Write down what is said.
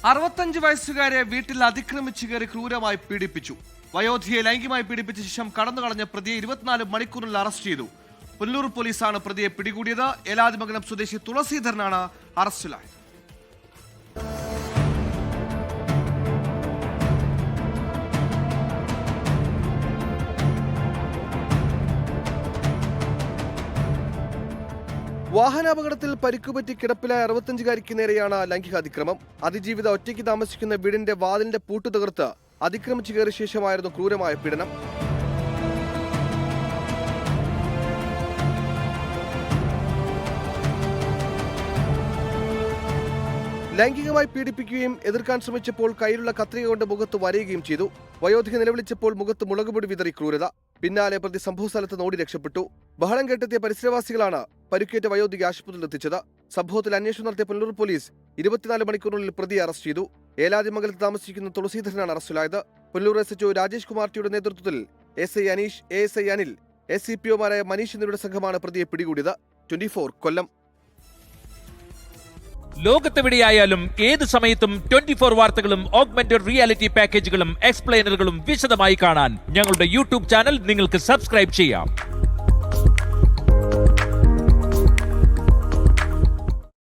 65 വയസ്സുകാരെ വീട്ടിൽ അതിക്രമിച്ചു കയറി ക്രൂരമായി പീഡിപ്പിച്ചു. വയോധിയെ ലൈംഗികമായി പീഡിപ്പിച്ച ശേഷം കടന്നുകളഞ്ഞ പ്രതിയെ 24 മണിക്കൂറിൽ അറസ്റ്റ് ചെയ്തു. പുനലൂർ പോലീസാണ് പ്രതിയെ പിടികൂടിയത്. ഏലാതിമംഗലം സ്വദേശി തുളസീധരനാണ് അറസ്റ്റിലായത്. വാഹനാപകടത്തിൽ പരിക്കുപറ്റി കിടപ്പിലായ 65-കാരിക്ക് നേരെയാണ് ലൈംഗികാതിക്രമം. അതിജീവിത ഒറ്റയ്ക്ക് താമസിക്കുന്ന വീടിന്റെ വാതിലിന്റെ പൂട്ടു തകർത്ത് അതിക്രമിച്ചു കയറിയ ശേഷമായിരുന്നു ക്രൂരമായ പീഡനം. ലൈംഗികമായി പീഡിപ്പിക്കുകയും എതിർക്കാൻ ശ്രമിച്ചപ്പോൾ കയ്യിലുള്ള കത്രിക കൊണ്ട് മുഖത്ത് വരയുകയും ചെയ്തു. വയോധിക നിലവിളിച്ചപ്പോൾ മുഖത്ത് മുളകുപൊടി വിതറി ക്രൂരത. പിന്നാലെ പ്രതി സംഭവസ്ഥലത്ത് ഓടി രക്ഷപ്പെട്ടു. ബഹളം കേട്ടെത്തിയ പരിസരവാസികളാണ് പരിക്കേറ്റ വയോധിക ആശുപത്രിയിൽ എത്തിച്ചത്. സംഭവത്തിൽ അന്വേഷണം നടത്തിയ പുനലൂർ പോലീസ് 24 മണിക്കൂറിനുള്ളിൽ പ്രതിയെ അറസ്റ്റ് ചെയ്തു. ഏലാതിമംഗലത്ത് താമസിക്കുന്ന തുളസീധരനാണ് അറസ്റ്റിലായത്. പുനലൂർ SHO രാജേഷ് കുമാർ ടിയുടെ നേതൃത്വത്തിൽ SI അനീഷ്, ASI അനിൽ, SCPOമാരായ മനീഷ് എന്നിവരുടെ സംഘമാണ് പ്രതിയെ പിടികൂടിയത്. 24 കൊല്ലം. ലോകത്തെവിടെയായാലും ഏത് സമയത്തും 24 വാർത്തകളും ഓഗ്മെന്റഡ് റിയാലിറ്റി പാക്കേജുകളും എക്സ്പ്ലെയിനറുകളും വിശദമായി കാണാൻ ഞങ്ങളുടെ യൂട്യൂബ് ചാനൽ നിങ്ങൾക്ക് സബ്സ്ക്രൈബ് ചെയ്യാം.